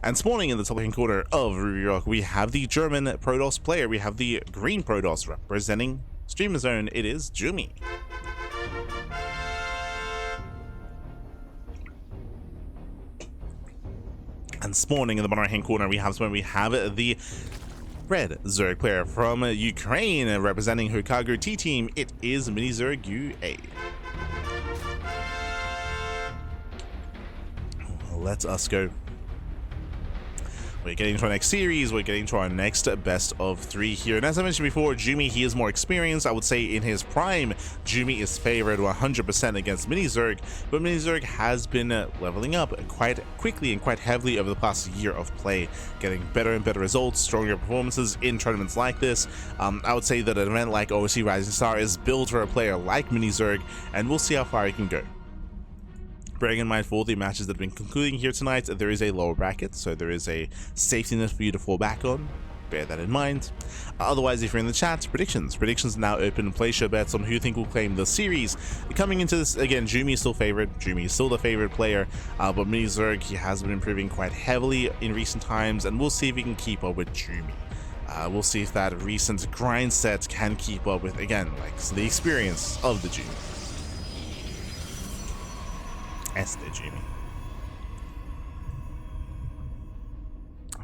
And spawning in the top left corner of Ruby Rock, we have the German Protoss player. We have the green Protoss representing Streamer Zone. It is Jumy. And spawning in the bottom right-hand corner, we have the red Zerg player from Ukraine representing Hokago T-Team. It is MiniZergUA. Let us go. We're getting to our next series, we're getting to our next best of 3 here. And as I mentioned before, Jumy, he is more experienced. I would say in his prime, Jumy is favored 100% against MiniZerg, but MiniZerg has been leveling up quite quickly and quite heavily over the past year of play, getting better and better results, stronger performances in tournaments like this. I would say that an event like OSC Rising Star is built for a player like MiniZerg, and we'll see how far he can go. Bearing in mind for all the matches that have been concluding here tonight, there is a lower bracket, so there is a safety net for you to fall back on. Bear that in mind. Otherwise, if you're in the chat, predictions now open. Place your bets on who you think will claim the series. Coming into this, again, Jumy is still favored. Jumy is still the favorite player, but MiniZerg, he has been improving quite heavily in recent times, and we'll see if he can keep up with Jumy. We'll see if that recent grind set can keep up with, again, like the experience of the Jumy. Jumy.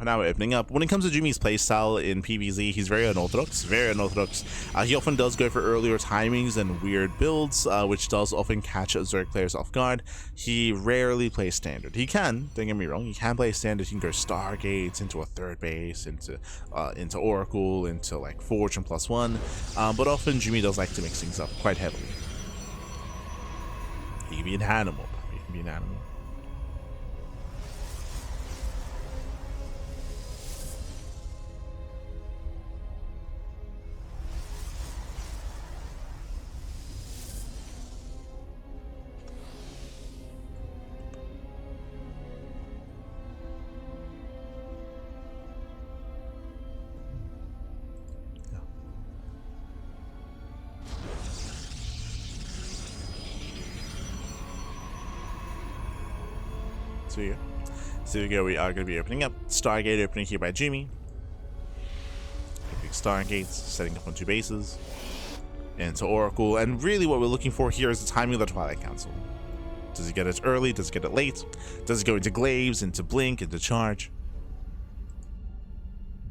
Now we're opening up. When it comes to Jumy's playstyle in PvZ, he's very unorthodox, he often does go for earlier timings and weird builds, which does often catch Zerg players off guard. He rarely plays standard. He can, don't get me wrong, he can play standard. He can go Stargates into a third base, into Oracle, into like Forge and +1, but often Jumy does like to mix things up quite heavily. He can be an animal. Be an animal. So here we go, we are going to be opening up. Stargate opening here by Jumy. Big Stargates, setting up on 2 bases. Into Oracle, and really what we're looking for here is the timing of the Twilight Council. Does he get it early? Does he get it late? Does he go into Glaives, into Blink, into Charge?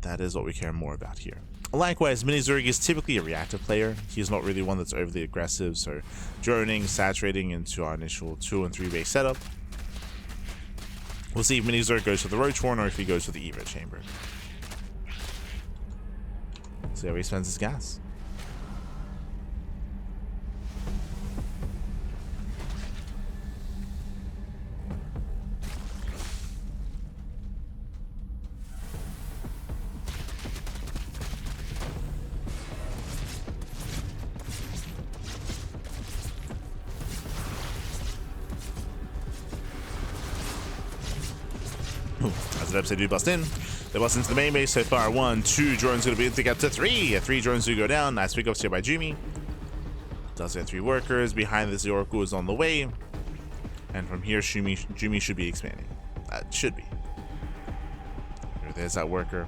That is what we care more about here. Likewise, MiniZerg is typically a reactive player. He's not really one that's overly aggressive, so droning, saturating into our initial 2 and 3 base setup. We'll see if MiniZerg goes for the Roach Horn or if he goes for the Evo Chamber. See how he spends his gas. As the episode do bust in, they bust into the main base so far. 1, 2 drones going to be able to get to 3. 3 drones do go down. Nice pickups here by Jumy. Does get 3 workers. Behind this, the Oracle is on the way. And from here, Jumy should be expanding. Should be. There's that worker.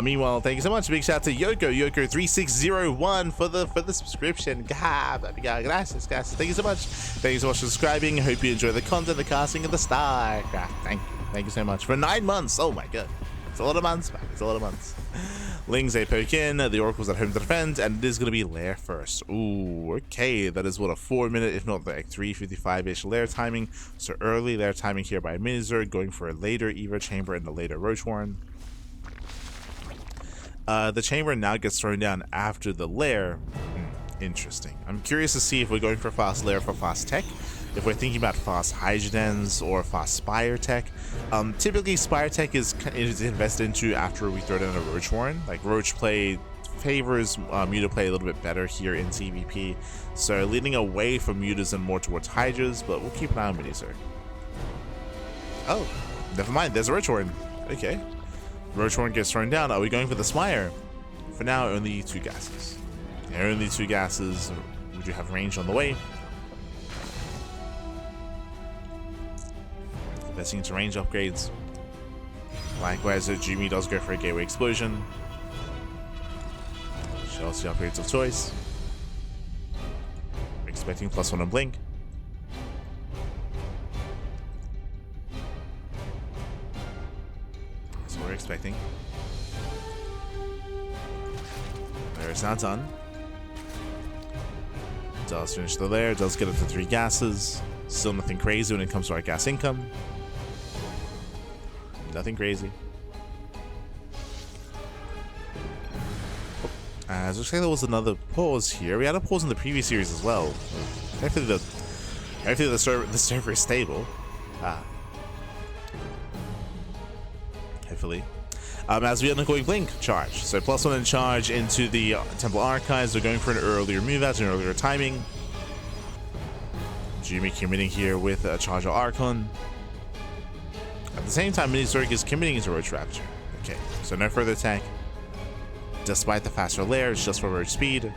Meanwhile, thank you so much. Big shout out to Yoko3601 for the subscription. Gracias. Thank you so much. Thank you so much for subscribing. Hope you enjoy the content, the casting, and the StarCraft. Thank you so much for 9 months. Oh my god, it's a lot of months, man. It's a lot of months. Lings a poke in. The Oracle's at home to defend, and it is going to be lair first. Ooh, okay. That is what a 4-minute, if not like 3:55-ish lair timing. So early lair timing here by MiniZerg, going for a later Evo Chamber and a later Roach Horn. The chamber now gets thrown down after the lair. Interesting. I'm curious to see if we're going for fast lair for fast tech. If we're thinking about fast Hydrodens or fast Spire tech. Typically Spire tech is invested into after we throw down a Roach Horn. Like Roach play favors Muta play a little bit better here in TVP. So leaning away from Mutas and more towards Hydras, but we'll keep an eye on MiniZerg. Oh, never mind, there's a Roach Horn. Okay. Roach Horn gets thrown down. Are we going for the Spire? For now, only 2 gases. Only 2 gases. We do have range on the way. Investing into range upgrades. Likewise, Jumy does go for a gateway explosion. She also upgrades of choice. Expecting +1 on blink. That's what we're expecting. There, it's not done. Does finish the lair, does get up to 3 gases. Still nothing crazy when it comes to our gas income. Nothing crazy. As looks like there was another pause here. We had a pause in the previous series as well. Hopefully the server is stable. Hopefully. As we undergoing blink charge. So +1 in charge into the Temple Archives. They're going for an earlier move out, an earlier timing. Jumy committing here with a charge of Archon. At the same time, MiniZerg is committing into Roach Rapture. Okay, so no further attack. Despite the faster lair, it's just for roach speed.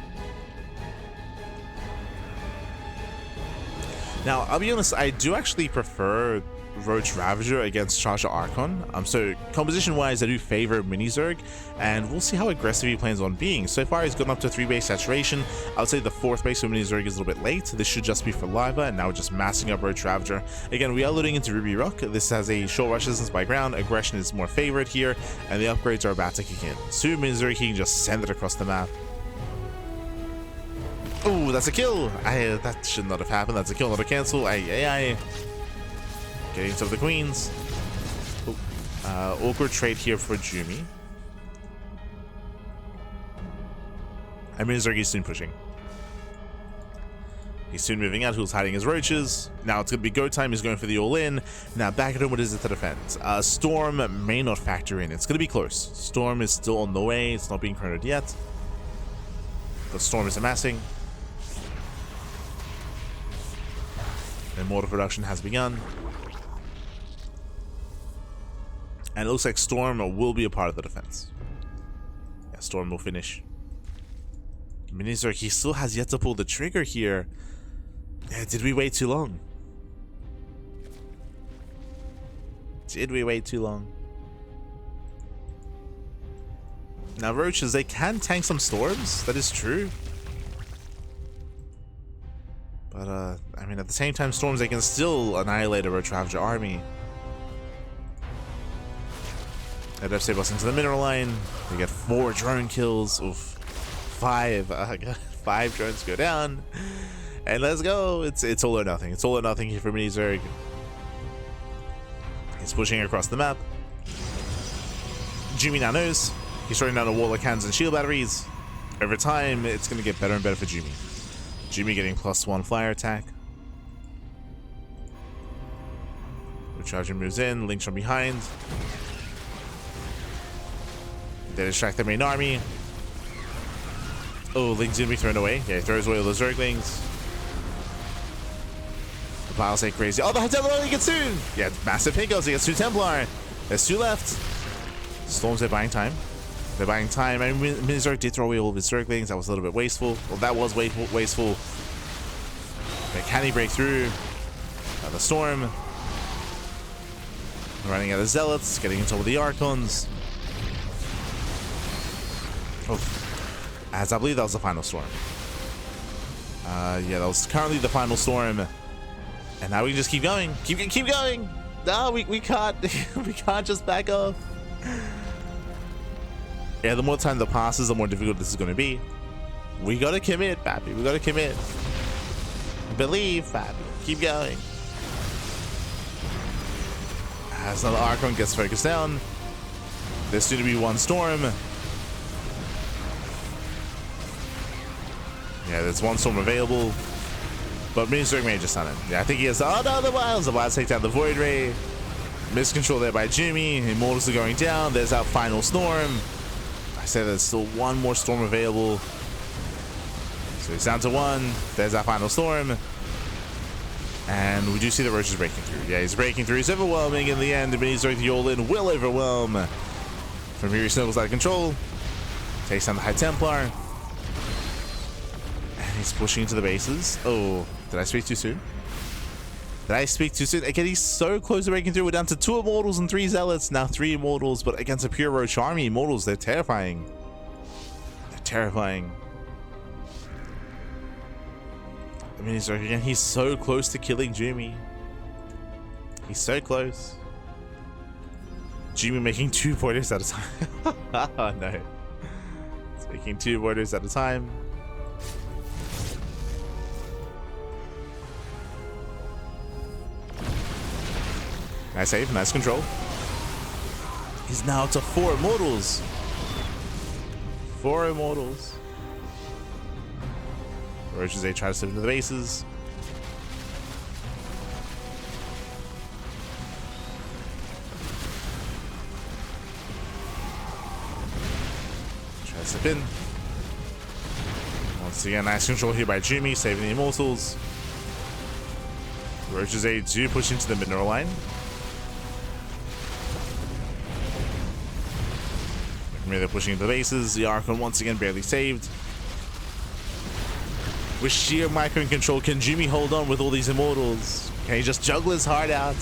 Now, I'll be honest, I do actually prefer Roach Ravager against Charger Archon. So composition-wise, I do favor MiniZerg, and we'll see how aggressive he plans on being. So far, he's gotten up to 3 base saturation. I would say the 4th base for MiniZerg is a little bit late. This should just be for Lava, and now we're just massing up Roach Ravager. Again, we are loading into Ruby Rock. This has a short rush distance by ground. Aggression is more favored here, and the upgrades are about to kick in. So MiniZerg, he can just send it across the map. Oh, that's a kill! That should not have happened. That's a kill, not a cancel. Getting some of the queens. Awkward trade here for Jumy. And MiniZerg is soon pushing. He's soon moving out. Who's hiding his roaches? Now it's going to be go time. He's going for the all-in. Now back at him. What is it to defend? Storm may not factor in. It's going to be close. Storm is still on the way. It's not being chronoed yet. But Storm is amassing. And mortar production has begun. And it looks like Storm will be a part of the defense. Yeah, Storm will finish. MiniZerg, he still has yet to pull the trigger here. Yeah, did we wait too long? Did we wait too long? Now, roaches, they can tank some storms. That is true. But, I mean, at the same time, storms, they can still annihilate a Roach Ravager army. That FC bus into the mineral line. They get 4 drone kills. Oof. 5. 5 drones go down. And let's go. It's all or nothing. It's all or nothing here for MiniZerg. He's pushing across the map. Jumy now knows. He's throwing down a wall of cannons and shield batteries. Over time, it's going to get better and better for Jumy. Jumy getting +1 flyer attack. Recharger moves in. Links from behind. They distract the main army. Oh, Link's gonna be thrown away. Yeah, he throws away all the Zerglings. The piles ain't crazy. Oh, the Templar gets 2! Yeah, massive hit goes. He gets 2 Templar. There's 2 left. Storms, they're buying time. They're buying time. I mean, MiniZerg did throw away all of his Zerglings. That was a little bit wasteful. Well, that was wasteful. But can he break through? The Storm. Running out of Zealots. Getting into all the Archons. Oh, as I believe that was the final storm. Yeah, that was currently the final storm, and now we can just keep going, keep going. No, we can't, we can't just back off. Yeah, the more time that passes, the more difficult this is going to be. We gotta commit, Pappy. We gotta commit. Believe, Pappy. Keep going. As another Archon gets focused down, there's soon to be 1 storm. Yeah, there's 1 storm available, but MiniZerg may just stun it. Yeah, I think he has. Oh no, the Wilds! The Wilds take down the Void Ray. Miscontrol there by Jumy. Immortals are going down. There's our final storm. I said there's still 1 more storm available. So he's down to 1. There's our final storm. And we do see the Roach is breaking through. Yeah, he's breaking through. He's overwhelming in the end. MiniZerg, the all-in will overwhelm. From here, he snuggles out of control. Takes down the High Templar. He's pushing into the bases. Oh, did I speak too soon? Did I speak too soon? Again, he's so close to breaking through. We're down to 2 Immortals and 3 Zealots. Now 3 Immortals, but against a pure Roach army. Immortals, they're terrifying. They're terrifying. I mean, again, he's so close to killing Jumy. He's so close. Jumy making 2 voiders at a time. Oh no. It's making 2 voiders at a time. Nice save, nice control. He's now up to 4 Immortals. 4 Immortals. Roaches, they try to slip into the bases. Try to slip in. Once again, nice control here by Jumy, saving the Immortals. Roaches, they do push into the mineral line. They're pushing into the bases. The Archon once again barely saved. With sheer micro control, can Jumy hold on with all these Immortals? Can he just juggle his heart out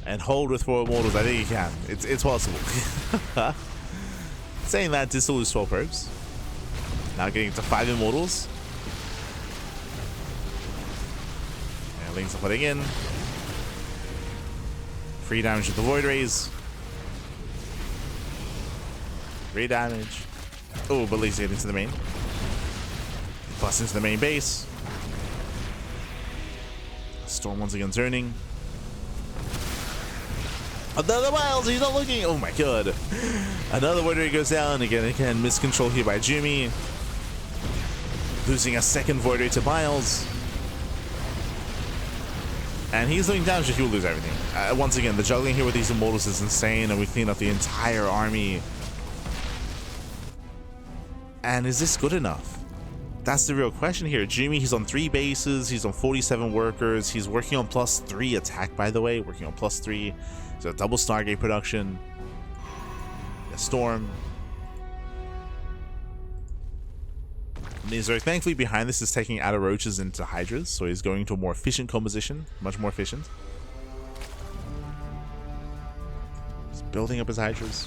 and hold with 4 Immortals? I think he can. It's possible. Saying that, Distal lose 12 probes. Now getting to 5 Immortals. And Lings are putting in. 3 damage with the Void Rays. 3 damage. Oh, but Lings get into the main. Plus into the main base. Storm once again turning. Another Miles, he's not looking. Oh my god. Another Void Ray goes down. Again, miscontrol here by Jumy. Losing a second Void Ray to Miles. And he's doing damage, he will lose everything. Once again, the juggling here with these Immortals is insane, and we clean up the entire army. And is this good enough? That's the real question here. Jumy, he's on 3 bases, he's on 47 workers, he's working on +3 attack, by the way, working on +3. He's got double Stargate production. A Storm. MiniZerg, thankfully, behind this is taking out of Roaches into Hydras, so he's going to a more efficient composition, much more efficient. He's building up his Hydras.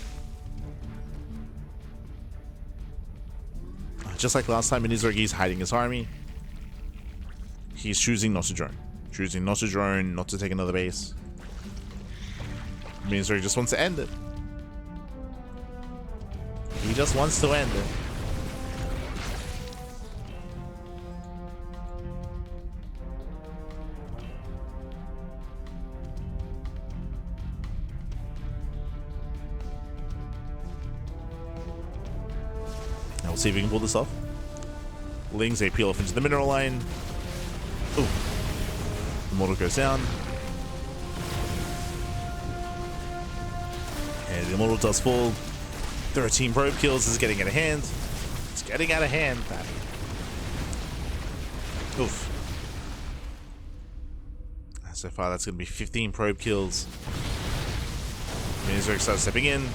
Just like last time, MiniZerg, he's hiding his army. He's choosing not to drone. Choosing not to drone, not to take another base. MiniZerg just wants to end it. He just wants to end it. Now we'll see if we can pull this off. Lings, they peel off into the mineral line. Ooh. The mortal goes down. And the immortal does fall. 13 probe kills. This is getting out of hand. It's getting out of hand. Oof. So far, that's going to be 15 probe kills. MiniZerg starts stepping in.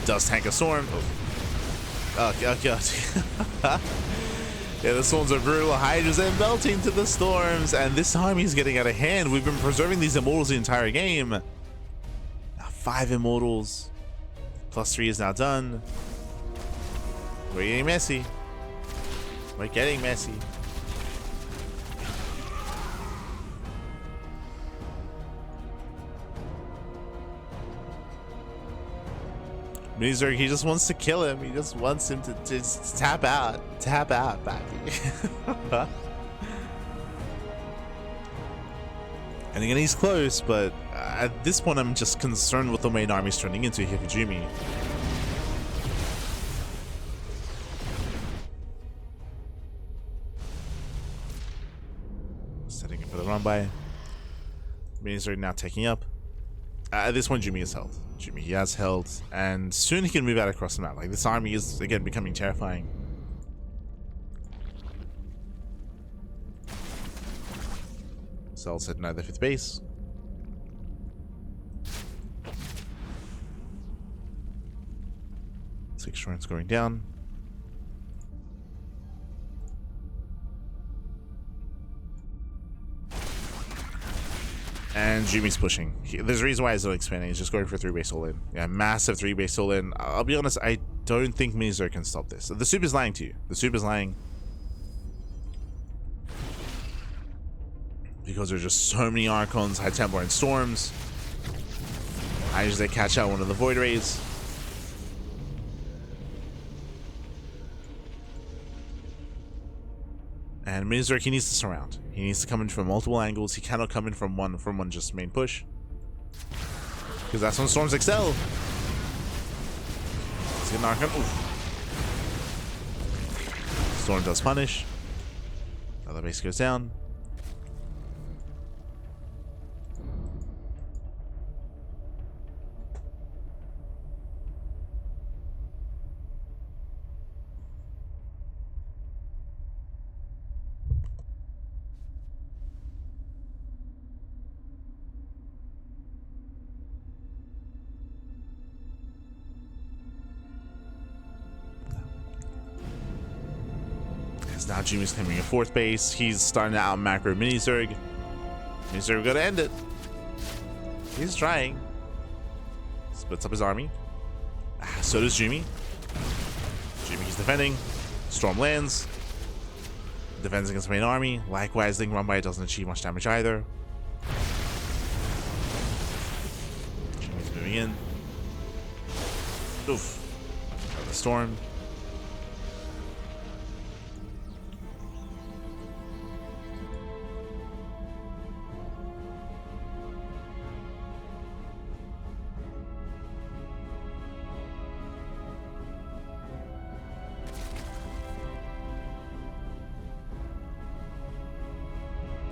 Does tank a storm. Oh god. Yeah, the storms are brutal. Hydras are melting to the storms, and this time he's getting out of hand. We've been preserving these Immortals the entire game. Now 5 Immortals. +3 is now done. We're getting messy. We're getting messy. MiniZerg, he just wants to kill him. He just wants him to just tap out. Tap out, backy. And again, he's close, but at this point, I'm just concerned with the main army's turning into here for Jumy. Setting up for the run by. MiniZerg now taking up. At this point, Jumy is held. Jumy, he has held, and soon he can move out across the map. Like, this army is, again, becoming terrifying. Cell's heading out of the 5th base. Six shrines going down. And Jumy's pushing. There's a reason why he's not expanding. He's just going for 3-base all-in. Yeah, massive 3-base all-in. I'll be honest, I don't think MiniZerg can stop this. The soup is lying to you. The soup is lying. Because there's just so many Archons, High Templar, and Storms. I just they catch out one of the Void Rays. And MiniZerg, he needs to surround. He needs to come in from multiple angles. He cannot come in from one just main push. Because that's when Storms excel. Let's get an Archon. Oof. Storm does punish. Another base goes down. Now Jumy's claiming a 4th base. He's starting to out macro MiniZerg. MiniZerg gotta end it. He's trying. Splits up his army. So does Jumy. Jumy's defending. Storm lands. Defends against the main army. Likewise, Ling Rumbai doesn't achieve much damage either. Jumy's moving in. Oof. Another storm.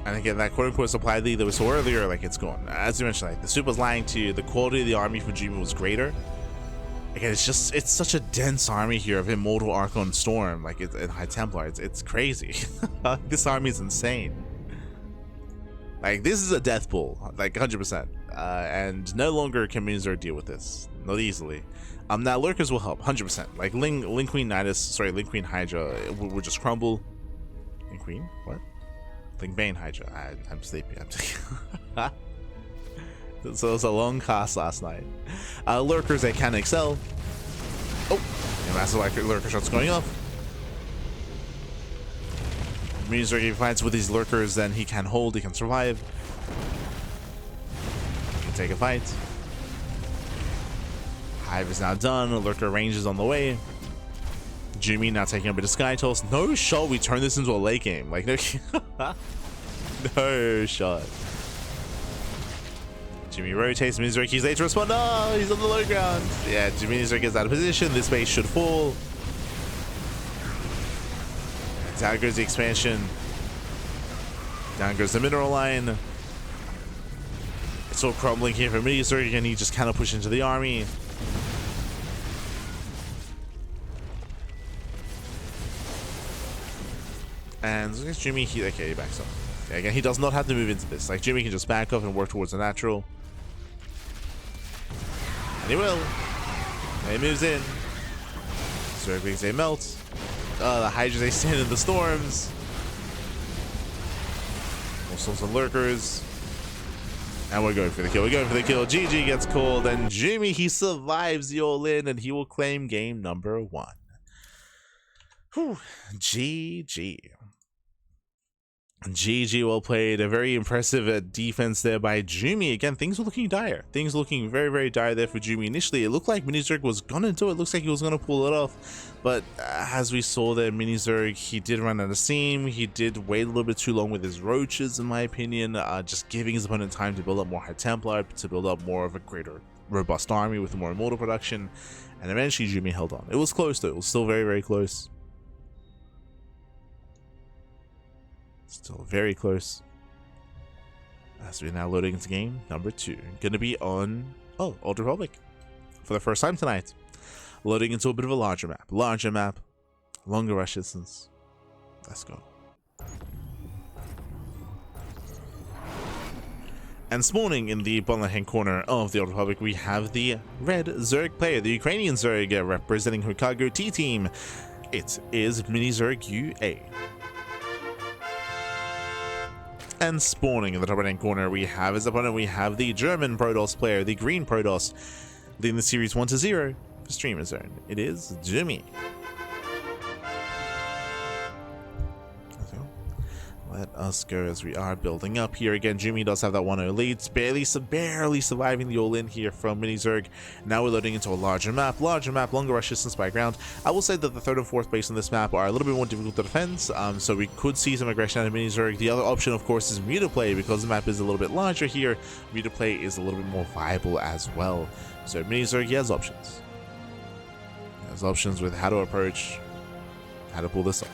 And again, that quote-unquote supply lead that we saw earlier, like, it's gone. As you mentioned, like, the soup was lying to you. The quality of the army for Jumy was greater. Again, it's such a dense army here of Immortal, Archon, Storm, like, and High Templar. It's crazy. This army is insane. Like, this is a death pool, like, 100%. And no longer can MiniZerg deal with this. Not easily. Now, Lurkers will help, 100%. Like, Ling Queen Nidus, sorry, Ling Queen Hydra will just crumble. Ling Queen? What? Ling Bane Hydra. I'm sleepy. So it was a long cast last night. Lurkers, they can excel. Oh, yeah, massive lurker shots going off. MiniZerg, if he fights with these lurkers, then he can hold, he can survive. He can take a fight. Hive is now done. Lurker range is on the way. Jumy now taking a bit of Sky Toss. No shot we turn this into a late game. Like, no, no shot. Jumy rotates. MiniZerg, he's late to respond. Oh, he's on the low ground. Yeah, MiniZerg gets out of position. This base should fall. Down goes the expansion. Down goes the mineral line. It's all crumbling here for MiniZerg, and he just cannot push into the army. And Jumy, he backs up. Yeah, again, he does not have to move into this. Like, Jumy can just back up and work towards the natural. And he will. And he moves in. Zerg brings a melt. The Hydras, they stand in the storms. All sorts of lurkers. And we're going for the kill. We're going for the kill. GG gets called. And Jumy, he survives the all-in. And he will claim game number 1. Whew. GG. GG, well played. A very impressive defense there by Jumy. Again, things were looking dire. Things were looking very, very dire there for Jumy. Initially, it looked like MiniZerg was gonna do it. Looks like he was gonna pull it off. But as we saw there, MiniZerg, he did run out of steam. He did wait a little bit too long with his roaches, in my opinion. Just giving his opponent time to build up more High Templar, to build up more of a greater, robust army with more Immortal production. And eventually, Jumy held on. It was close, though. It was still very, very close. Still very close. As we're now loading into game number 2. Gonna be on, Old Republic. For the first time tonight. Loading into a bit of a larger map. Longer rush distance. Let's go. And spawning in the bottom left-hand corner of the Old Republic, we have the red Zerg player, the Ukrainian Zerg representing Hokago T-Team. It is MiniZergUA. And spawning in the top right-hand corner, we have his opponent. We have the German Protoss player, the green Protoss, leading the series 1-0 for Streamer Zone. It is Jumy. Let us go as we are building up here. Again, Jumy does have that 1-0 lead. Barely surviving the all-in here from MiniZerg. Now we're loading into a larger map, longer rush distance by ground. I will say that the third and fourth base on this map are a little bit more difficult to defend, so we could see some aggression out of MiniZerg. The other option, of course, is Mutaplay. Because the map is a little bit larger here, Mutaplay is a little bit more viable as well. So MiniZerg, he has options. He has options with how to approach, how to pull this off.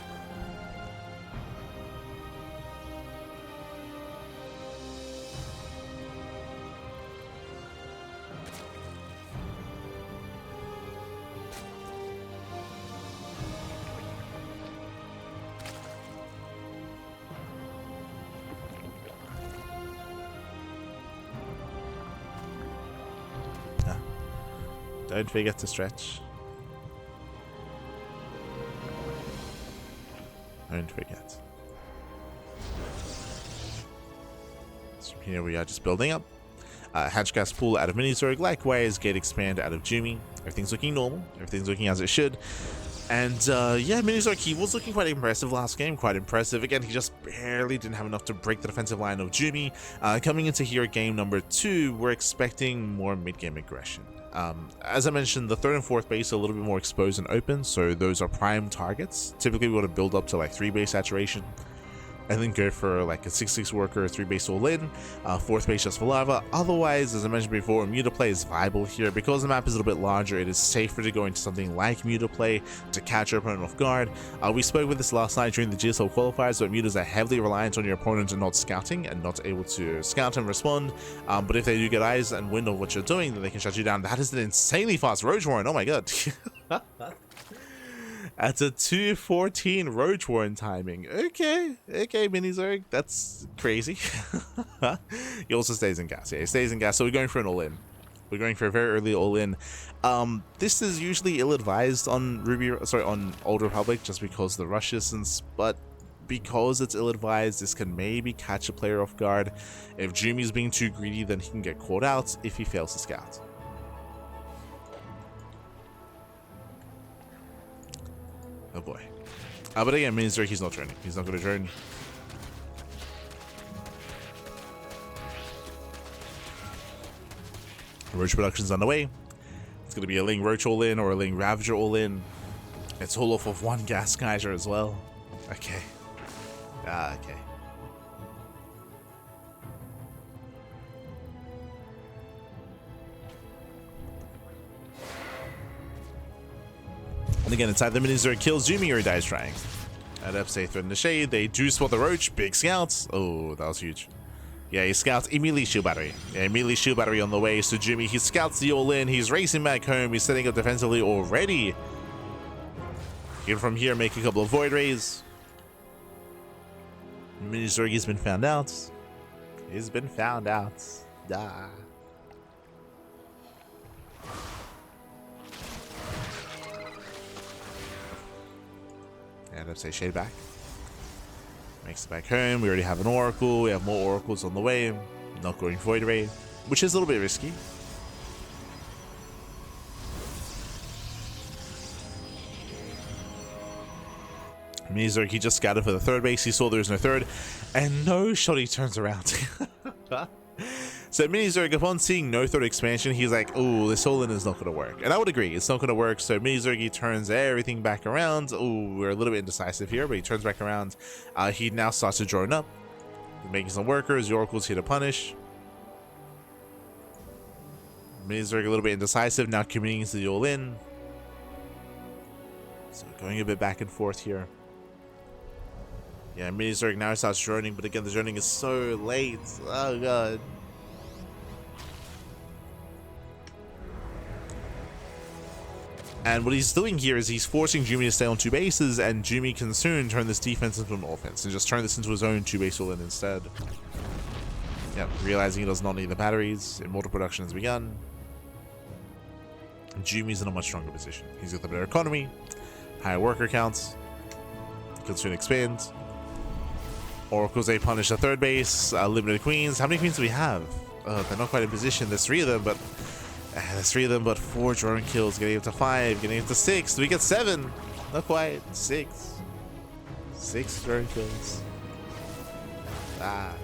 Don't forget to stretch. Don't forget. So here we are just building up. Hatch gas pool out of MiniZerg. Likewise, gate expand out of Jumy. Everything's looking normal. Everything's looking as it should. And yeah, MiniZerg, he was looking quite impressive last game. Quite impressive. Again, he just barely didn't have enough to break the defensive line of Jumy. Coming into here, game number 2, we're expecting more mid-game aggression. As I mentioned, the third and fourth base are a little bit more exposed and open, so those are prime targets. Typically, we want to build up to like 3 base saturation, and then go for like a 6-6 worker, 3 base all in, 4th base just for lava. Otherwise, as I mentioned before, Mutaplay is viable here. Because the map is a little bit larger, it is safer to go into something like Mutaplay to catch your opponent off guard. We spoke with this last night during the GSL qualifiers, but mutas are heavily reliant on your opponent and not scouting and not able to scout and respond. But if they do get eyes and wind of what you're doing, then they can shut you down. That is an insanely fast Roach Warren. Oh my god. At a 2:14 Roach Warren timing. Okay, MiniZerg, that's crazy. He also stays in gas. Yeah, he stays in gas. So we're going for an all-in. We're going for a very early all-in. This is usually ill-advised on on Old Republic, just because of the rush distance, but because it's ill-advised, this can maybe catch a player off guard. If Jumy's being too greedy, then he can get caught out if he fails to scout. Oh boy. But again, MiniZerg, he's not droning. He's not going to drone. Roach production's on the way. It's going to be a Ling Roach all in or a Ling Ravager all in. It's all off of 1 Gas Geyser as well. Okay. Okay. And again, inside the MiniZerg kills Jumy or he dies trying. At F, they threaten the shade. They do spot the Roach. Big scouts. Oh, that was huge. Yeah, he scouts immediately shield battery. Yeah, immediately shield battery on the way. So Jumy, he scouts the all-in. He's racing back home. He's setting up defensively already. He can from here make a couple of Void Rays. MiniZerg, he's been found out. He's been found out. Ah. And let's say shade back. Makes it back home. We already have an Oracle. We have more Oracles on the way. Not going Void Ray, which is a little bit risky. MiniZerg, he just scouted for the 3rd base. He saw there was no 3rd, and no shot. He turns around. So MiniZerg, upon seeing no 3rd expansion, he's like, "Oh, this all-in is not going to work." And I would agree, it's not going to work. So MiniZerg, he turns everything back around. Oh, we're a little bit indecisive here, but he turns back around. He now starts to drone up, making some workers. The Oracle's here to punish. MiniZerg a little bit indecisive, now committing to the all-in. So going a bit back and forth here. Yeah, MiniZerg now starts droning, but again, the droning is so late. Oh god. And what he's doing here is he's forcing Jumy to stay on 2 bases, and Jumy can soon turn this defense into an offense and just turn this into his own 2-base all-in instead. Yep, realizing he does not need the batteries. Immortal production has begun. Jumy's in a much stronger position. He's got the better economy, higher worker counts, he can soon expand. Oracles, they punish the third base. Limited queens. How many queens do we have? They're not quite in position. There's 3 of them, but 4 drone kills. Getting up to 5, getting up to 6. Do we get 7? Not quite. 6. 6 drone kills. Ah.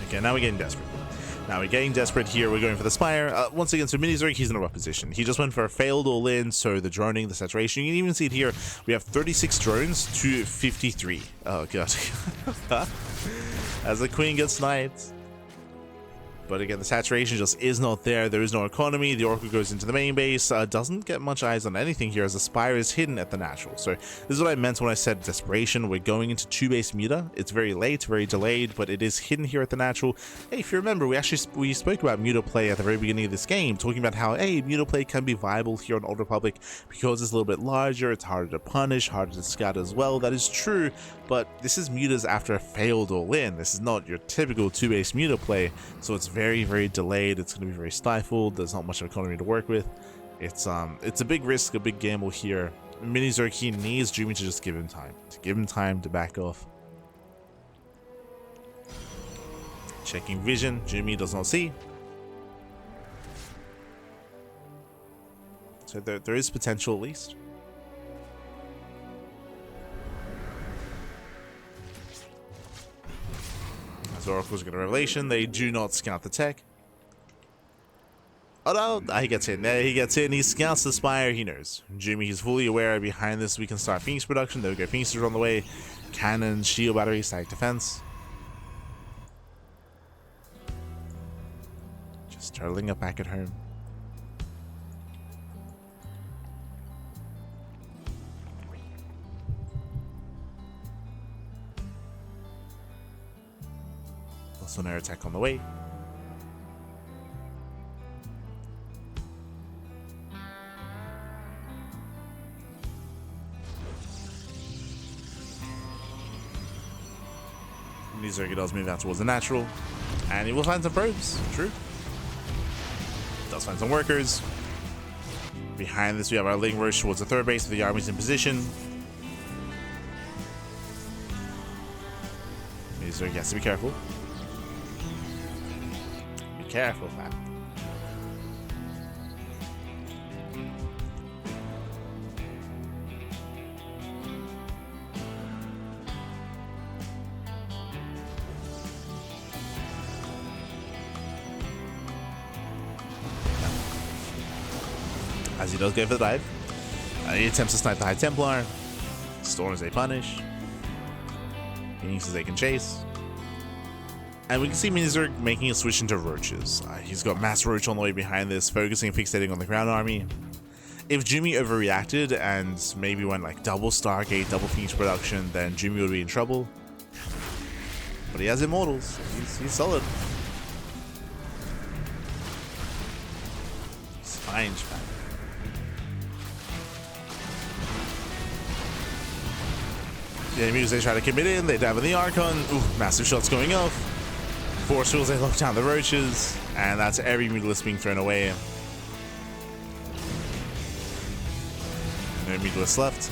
Okay, now we're getting desperate. Here. We're going for the Spire. Once again, so MiniZerg, he's in a rough position. He just went for a failed all-in, so the droning, the saturation. You can even see it here. We have 36 drones to 53. Oh, God. As the Queen gets sniped. But again, the saturation just is not there. There is no economy. The Oracle goes into the main base. Doesn't get much eyes on anything here as the Spire is hidden at the natural. So this is what I meant when I said desperation. We're going into 2-base Muta. It's very late, very delayed, but it is hidden here at the natural. Hey, if you remember, we spoke about Muta play at the very beginning of this game, talking about how, hey, Muta play can be viable here on Old Republic because it's a little bit larger, it's harder to punish, harder to scout as well. That is true, but this is Mutas after a failed all-in. This is not your typical 2-base Muta play, so it's very, very delayed. It's going to be very stifled. There's not much economy to work with. It's a big risk, a big gamble here. MiniZerg, he needs Jumy to just give him time to back off. Checking vision. Jumy does not see. So there is potential at least. Oracle's got a revelation. They do not scout the tech. Oh no, he gets in. There he gets in. He scouts the Spire. He knows. Jumy, he's fully aware. Behind this, we can start Phoenix production. There we go. Phoenix are on the way. Cannon, shield battery, static defense. Just turtling up back at home. Also an air attack on the way. MiniZerg does move out towards the natural, and he will find some probes. True. Does find some workers. Behind this, we have our Ling rush towards the third base with the armies in position. MiniZerg has to be careful. Be careful, man. As he does go for the dive. He attempts to snipe the High Templar. Storms they punish. Phoenixes they can chase. And we can see MiniZerg making a switch into roaches. He's got Mass Roach on the way behind this, focusing and fixating on the ground army. If Jumy overreacted and maybe went like double Stargate, double Phoenix production, then Jumy would be in trouble. But he has Immortals. He's solid. He's fine, man. The enemies, they try to commit in, they dive in the Archon. Ooh, massive shots going off. Force fields, they lock down the roaches, and that's every Mutalisk being thrown away. No Mutalisk left.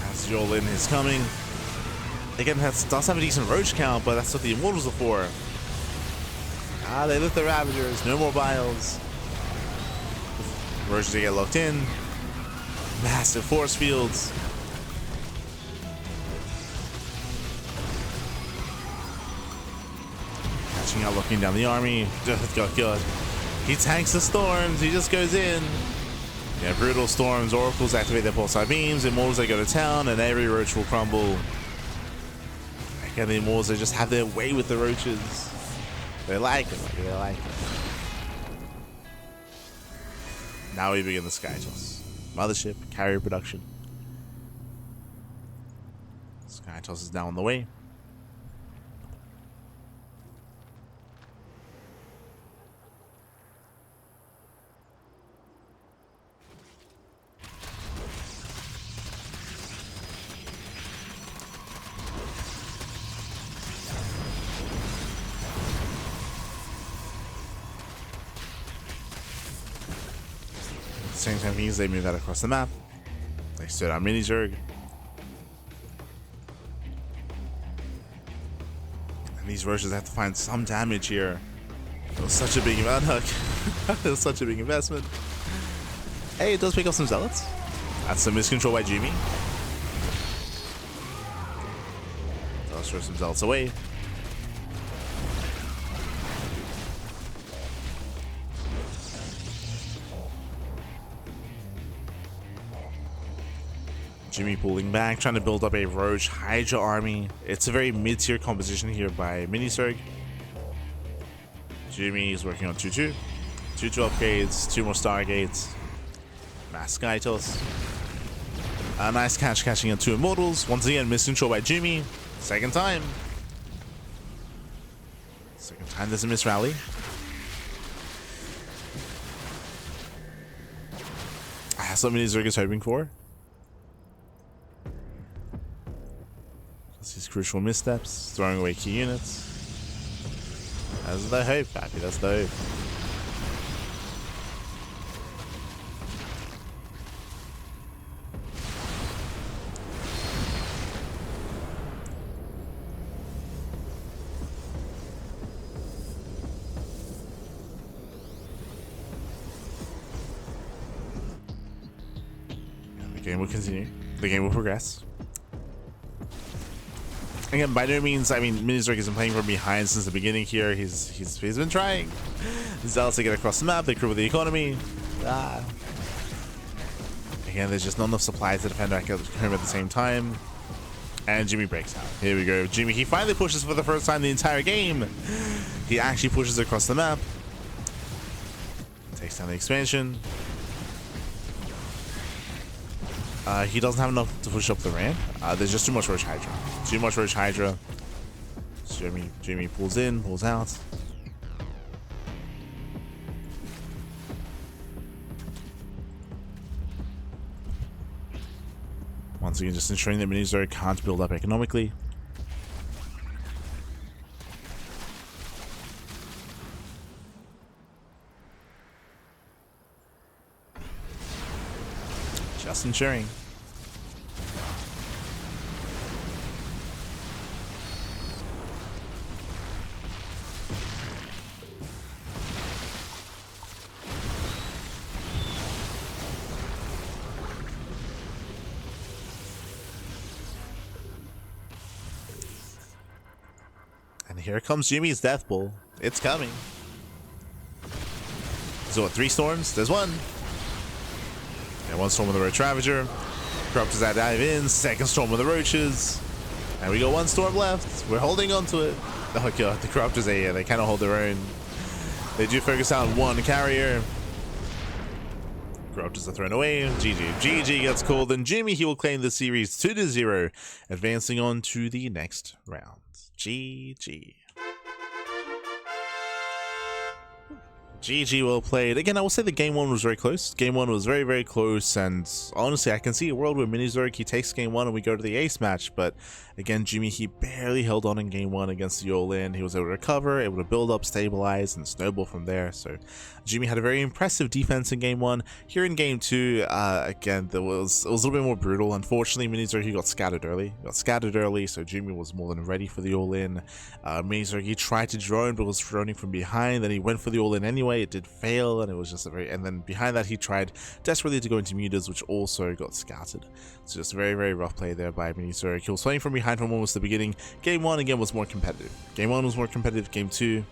As Jolin is coming. Again, does have a decent roach count, but that's what the Immortals are for. They lift the Ravagers, no more Biles. Roaches get locked in. Massive force fields. Catching out, looking down the army. God. He tanks the storms, he just goes in. Yeah, brutal storms, oracles activate their pulsar beams, immortals they go to town, and every roach will crumble. Again, the immortals they just have their way with the roaches. They like it, baby. They like it. Now we begin the sky toss. Mothership, carrier production. Sky toss is now on the way. Same time means they move that across the map. They stood on MiniZerg. And these Roaches have to find some damage here. It was such a big amount. It was such a big investment. Hey, it does pick up some Zealots. That's some miscontrol by Jumy. Does throw some Zealots away. Jumy pulling back, trying to build up a Roach Hydra army. It's a very mid-tier composition here by MiniZerg. Jumy is working on 2-2. 2-2 upgrades, 2 more Stargates. Mass Sky Toss. A nice catching on 2 Immortals. Once again, miscontrol by Jumy. Second time. Second time there's a miss rally. That's what MiniZerg is hoping for. These crucial missteps, throwing away key units. That's the hope, Pappy, that's the hope. And the game will continue. The game will progress. Again, by no means, I mean, MiniZerg has been playing from behind since the beginning here. He's been trying. Zealots to get across the map. They cripple the economy. Again, there's just not enough supplies to defend back at home at the same time. And Jumy breaks out. Here we go. Jumy, he finally pushes for the first time the entire game. He actually pushes across the map. Takes down the expansion. He doesn't have enough to push up the ramp. There's just too much Roach Hydra. Too much Roach Hydra. So Jumy pulls in, pulls out. Once again, just ensuring that MiniZerg can't build up economically. Just ensuring. And here comes Jumy's Death Bull. It's coming. So what, 3 storms? There's 1. And 1 storm with the Roach Ravager. Corruptors that dive in. 2nd storm with the Roaches. And we got 1 storm left. We're holding on to it. Oh god, the Corruptors are here. They cannot hold their own. They do focus on 1 carrier. Corruptors are thrown away. GG gets called. And Jumy, he will claim the series 2-0. Advancing on to the next round. GG. GG, well played. Again, I will say the game 1 was very close. Game 1 was very, very close, and honestly, I can see a world where MiniZerg, he takes game 1 and we go to the ace match, but again, Jumy, he barely held on in game 1 against the All-In. He was able to recover, able to build up, stabilize, and snowball from there, so Jumy had a very impressive defense in game 1. Here in game 2, again, it was a little bit more brutal. Unfortunately, MiniZerg, he got scattered early. So Jumy was more than ready for the All-In. MiniZerg, he tried to drone, but was droning from behind, then he went for the All-In anyway. It did fail, and it was just a very, and then behind that he tried desperately to go into mutas, which also got scattered. So just a very, very rough play there by MiniZerg. He was playing from behind from almost the beginning. Game 1 again was more competitive. Game 1 was more competitive. Game 2,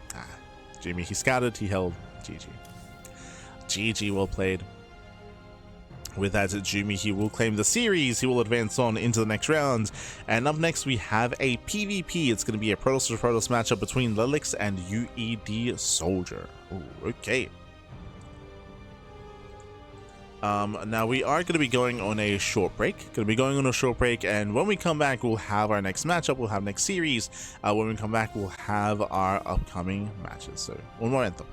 Jumy, he scattered, he held. GG, well played. With that, Jumy, he will claim the series, he will advance on into the next round, and up next we have a PvP. It's going to be a Protoss to Protoss matchup between Lilix and UED Soldier. Ooh, okay. Now we are going to be going on a short break, and when we come back, we'll have our next matchup, we'll have next series. When we come back, we'll have our upcoming matches. So, one more anthem.